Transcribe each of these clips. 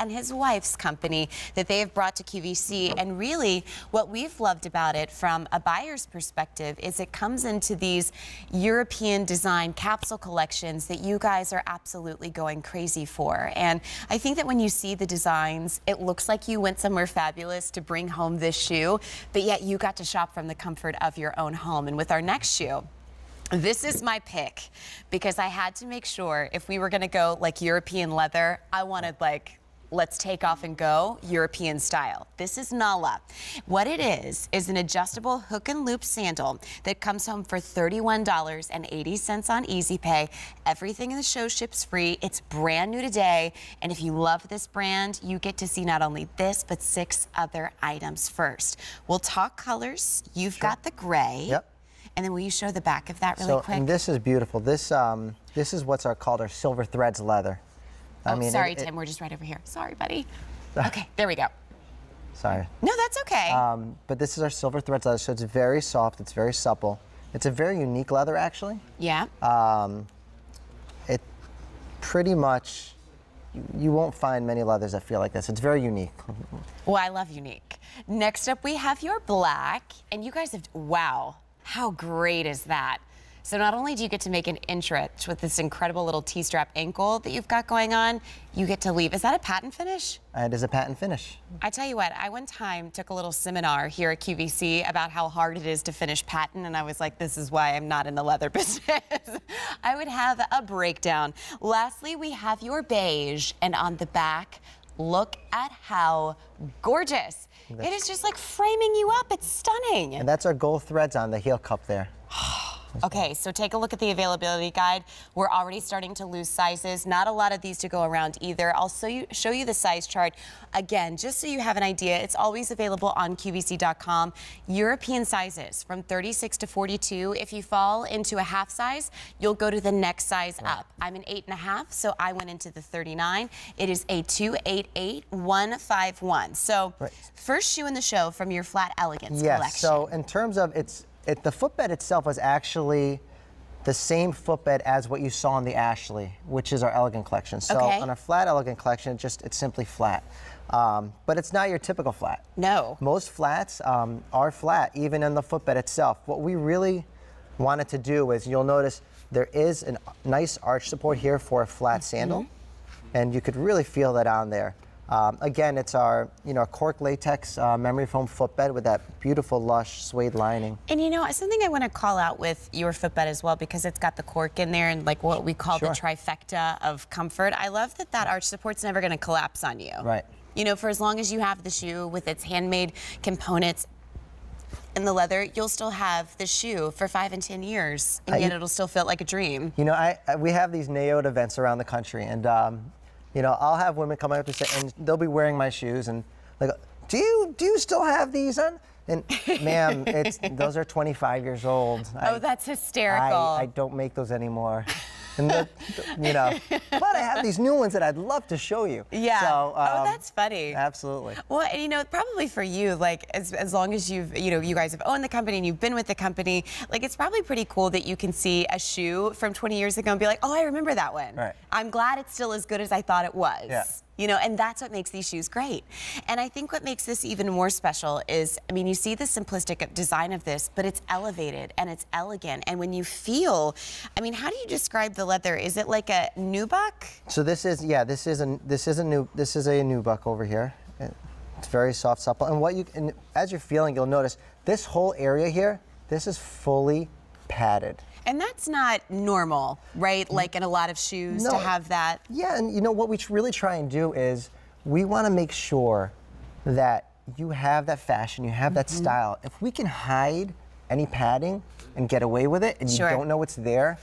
and his wife's company that they have brought to QVC. And really, what we've loved about it from a buyer's perspective is it comes into these European design capsule collections that you guys are absolutely going crazy for. And I think that when you see the designs, it looks like you went somewhere fabulous to bring home this shoe, but yet you got to shop from the comfort of your own home. And with our next shoe, this is my pick because I had to make sure if we were going to go like European leather, I wanted like, let's take off and go European style. This is Nala. What it is an adjustable hook and loop sandal that comes home for $31.80 on Easy Pay. Everything in the show ships free. It's brand new today. And if you love this brand, you get to see not only this, but 6 other items first. We'll talk colors. You've got the gray. Yep. And then will you show the back of that really quick? And this is beautiful. This is what's called our silver threads leather. Sorry, Tim, we're just right over here. Sorry, buddy. Okay, there we go. Sorry. No, that's okay. But this is our silver threads leather, so it's very soft, it's very supple. It's a very unique leather, actually. Yeah. It pretty much, you won't find many leathers that feel like this. It's very unique. Well, I love unique. Next up, we have your black, and you guys have, wow. How great is that? So not only do you get to make an entrance with this incredible little T-strap ankle that you've got going on, you get to leave. Is that a patent finish? It is a patent finish. I tell you what, I one time took a little seminar here at QVC about how hard it is to finish patent, and I was like, this is why I'm not in the leather business. I would have a breakdown. Lastly, we have your beige, and on the back, look at how gorgeous. It is just like framing you up. It's stunning. And that's our gold threads on the heel cup there. Okay, so take a look at the availability guide. We're already starting to lose sizes. Not a lot of these to go around either. I'll show you the size chart. Again, just so you have an idea, it's always available on QVC.com. European sizes from 36 to 42. If you fall into a half size, you'll go to the next size up. I'm an 8.5, so I went into the 39. It is a 288151. So first shoe in the show from your Flat Elegance collection. Yes, so in terms of the footbed itself was actually the same footbed as what you saw in the Ashley, which is our Elegant collection. So on our Flat Elegant collection, it's simply flat. But it's not your typical flat. No. Most flats are flat, even in the footbed itself. What we really wanted to do is, you'll notice there is a nice arch support here for a flat sandal, and you could really feel that on there. Again, it's our cork latex memory foam footbed with that beautiful lush suede lining. And something I want to call out with your footbed as well, because it's got the cork in there and like what we call the trifecta of comfort. I love that arch support's never going to collapse on you. Right. For as long as you have the shoe with its handmade components and the leather, you'll still have the shoe for 5 and 10 years, and yet it'll still feel like a dream. We have these Naot events around the country, and I'll have women come up and they'll be wearing my shoes, and they go, do you still have these on? And ma'am, those are 25 years old. Oh, that's hysterical. I don't make those anymore. And but I have these new ones that I'd love to show you. Yeah. So, that's funny. Absolutely. Well, and probably for you, like as long as you guys have owned the company and you've been with the company, like it's probably pretty cool that you can see a shoe from 20 years ago and be like, oh, I remember that one. Right. I'm glad it's still as good as I thought it was. Yeah. And that's what makes these shoes great. And I think what makes this even more special is, you see the simplistic design of this, but it's elevated and it's elegant. And when you feel, how do you describe the leather? Is it like a nubuck? So this is a nubuck over here. It's very soft, supple. And as you're feeling, you'll notice this whole area here, this is fully padded. And that's not normal, right? Like in a lot of shoes to have that. Yeah, and what we really try and do is we want to make sure that you have that fashion, you have that style. If we can hide any padding and get away with it, and you don't know it's there,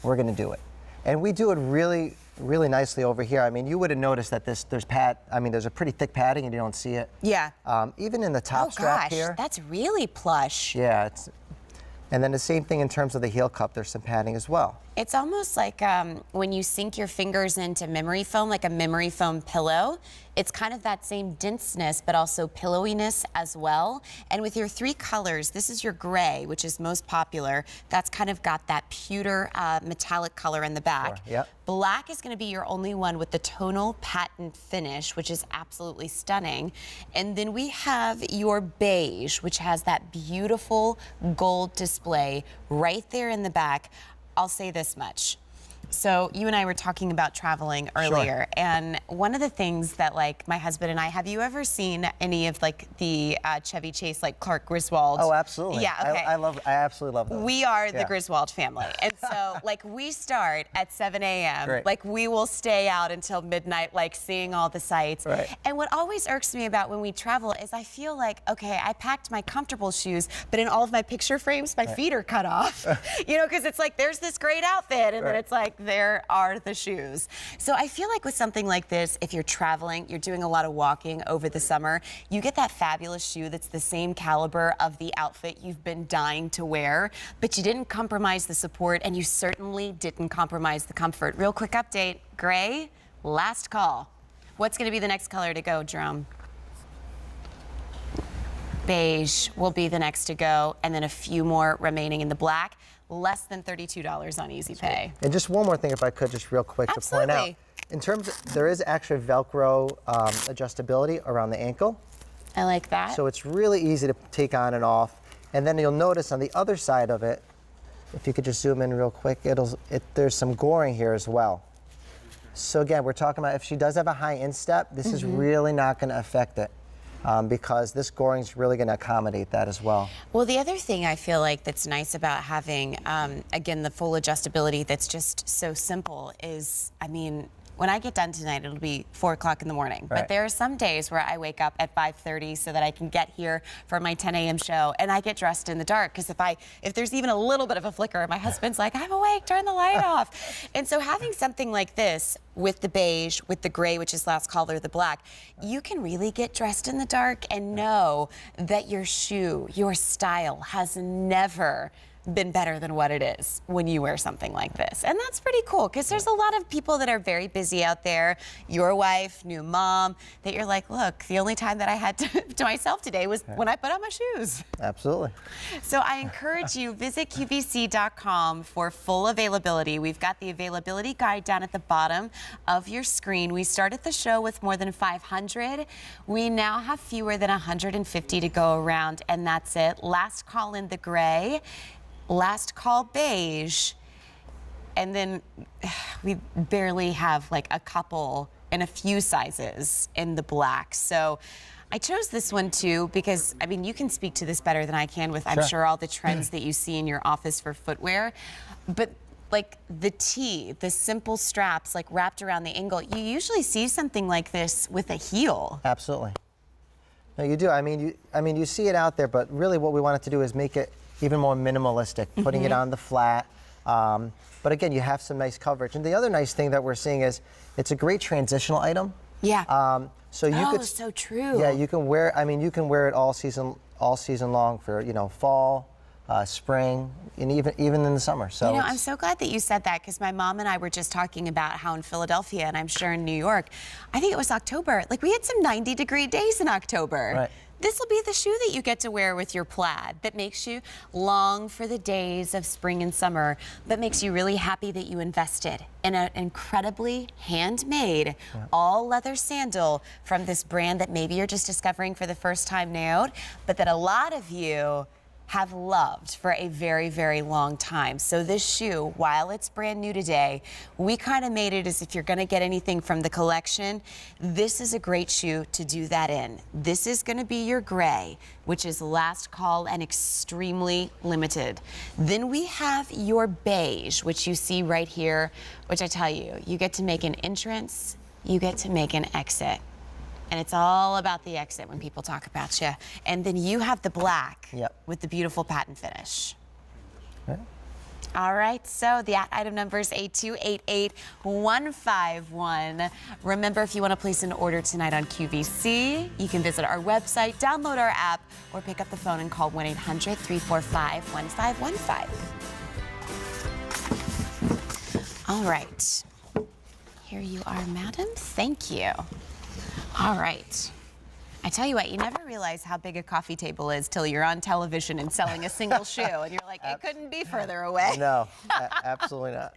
we're going to do it. And we do it really, really nicely over here. You would have noticed that there's a pretty thick padding and you don't see it. Yeah. Even in the top strap here. That's really plush. Yeah, and then the same thing in terms of the heel cup, there's some padding as well. It's almost like when you sink your fingers into memory foam, like a memory foam pillow. It's kind of that same denseness, but also pillowiness as well. And with your 3 colors, this is your gray, which is most popular. That's kind of got that pewter metallic color in the back. Sure. Yep. Black is going to be your only one with the tonal patent finish, which is absolutely stunning. And then we have your beige, which has that beautiful gold display right there in the back. I'll say this much. So you and I were talking about traveling earlier, and one of the things that, like, my husband and I, have you ever seen any of like the Chevy Chase, like Clark Griswold? Oh, absolutely. Yeah, okay. I absolutely love those. We are the Griswold family, and so like we start at 7 a.m. Great. Like we will stay out until midnight, like seeing all the sights. Right. And what always irks me about when we travel is I feel like, okay, I packed my comfortable shoes, but in all of my picture frames, my feet are cut off. You know, because it's like there's this great outfit, and then it's like there are the shoes. So I feel like with something like this, if you're traveling, you're doing a lot of walking over the summer, you get that fabulous shoe that's the same caliber of the outfit you've been dying to wear, but you didn't compromise the support, and you certainly didn't compromise the comfort. Real quick update, gray, last call. What's gonna be the next color to go, Jerome? Beige will be the next to go, and then a few more remaining in the black. Less than $32 on Easy Pay. And just one more thing, if I could, just real quick to point out. In terms of, there is actually Velcro adjustability around the ankle. I like that. So it's really easy to take on and off. And then you'll notice on the other side of it, if you could just zoom in real quick, there's some goring here as well. So again, we're talking about if she does have a high instep, this is really not going to affect it. Because this goring is really going to accommodate that as well. Well, the other thing I feel like that's nice about having, again, the full adjustability that's just so simple is, I mean, when I get done tonight, it'll be 4 o'clock in the morning. Right. But there are some days where I wake up at 5:30 so that I can get here for my 10 a.m. show, and I get dressed in the dark because if there's even a little bit of a flicker, my husband's like, I'm awake, turn the light off. And so having something like this with the beige, with the gray, which is last call, or the black, you can really get dressed in the dark and know that your shoe, your style has never been better than what it is when you wear something like this. And that's pretty cool because there's a lot of people that are very busy out there, your wife, new mom, that you're like, look, the only time that I had to myself today was when I put on my shoes. Absolutely. So I encourage you, visit QVC.com for full availability. We've got the availability guide down at the bottom of your screen. We started the show with more than 500. We now have fewer than 150 to go around, and that's it. Last call in the gray. Last call beige, and then we barely have like a couple and a few sizes in the black. So I chose this one too because, I mean, you can speak to this better than I can with, I'm sure, all the trends that you see in your office for footwear. But like the tee, the simple straps like wrapped around the ankle, you usually see something like this with a heel. Absolutely. No, you do. I mean, you see it out there, but really what we wanted to do is make it even more minimalistic, putting it on the flat. But again, you have some nice coverage. And the other nice thing that we're seeing is it's a great transitional item. Yeah. So you could. So true. Yeah, you can wear. I mean, you can wear it all season long for fall, spring, and even in the summer. So you know, I'm so glad that you said that because my mom and I were just talking about how in Philadelphia, and I'm sure in New York, I think it was October. Like we had some 90-degree days in October. Right. This will be the shoe that you get to wear with your plaid that makes you long for the days of spring and summer, but makes you really happy that you invested in an incredibly handmade all leather sandal from this brand that maybe you're just discovering for the first time, Naot, but that a lot of you have loved for a very, very long time. So this shoe, while it's brand new today, we kind of made it as if you're gonna get anything from the collection, this is a great shoe to do that in. This is gonna be your gray, which is last call and extremely limited. Then we have your beige, which you see right here, which I tell you, you get to make an entrance, you get to make an exit. And it's all about the exit when people talk about you. And then you have the black with the beautiful patent finish. Right. All right, so the item number is 8288151. Remember, if you want to place an order tonight on QVC, you can visit our website, download our app, or pick up the phone and call 1-800-345-1515. All right. Here you are, madam. Thank you. All right. I tell you what, you never realize how big a coffee table is till you're on television and selling a single shoe, and you're like, it couldn't be further away. No, absolutely not.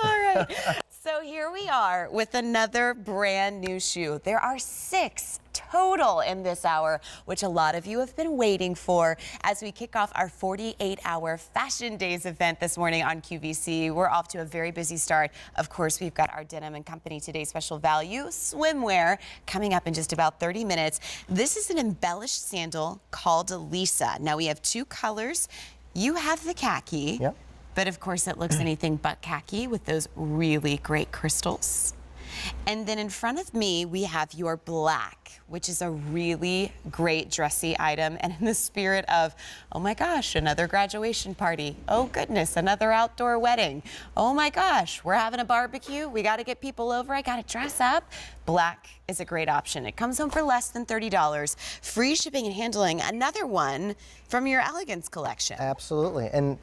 All right. So here we are with another brand new shoe. There are 6 total in this hour, which a lot of you have been waiting for as we kick off our 48-hour Fashion Days event this morning on QVC. We're off to a very busy start. Of course, we've got our Denim & Company Today Special Value swimwear coming up in just about 30 minutes. This is an embellished sandal called Lisa. Now, we have 2 colors. You have the khaki. Yep. But of course, it looks anything but khaki with those really great crystals. And then in front of me, we have your black, which is a really great dressy item. And in the spirit of, oh my gosh, another graduation party. Oh goodness, another outdoor wedding. Oh my gosh, we're having a barbecue. We got to get people over. I got to dress up. Black is a great option. It comes home for less than $30. Free shipping and handling. Another one from your Elegance collection. Absolutely. And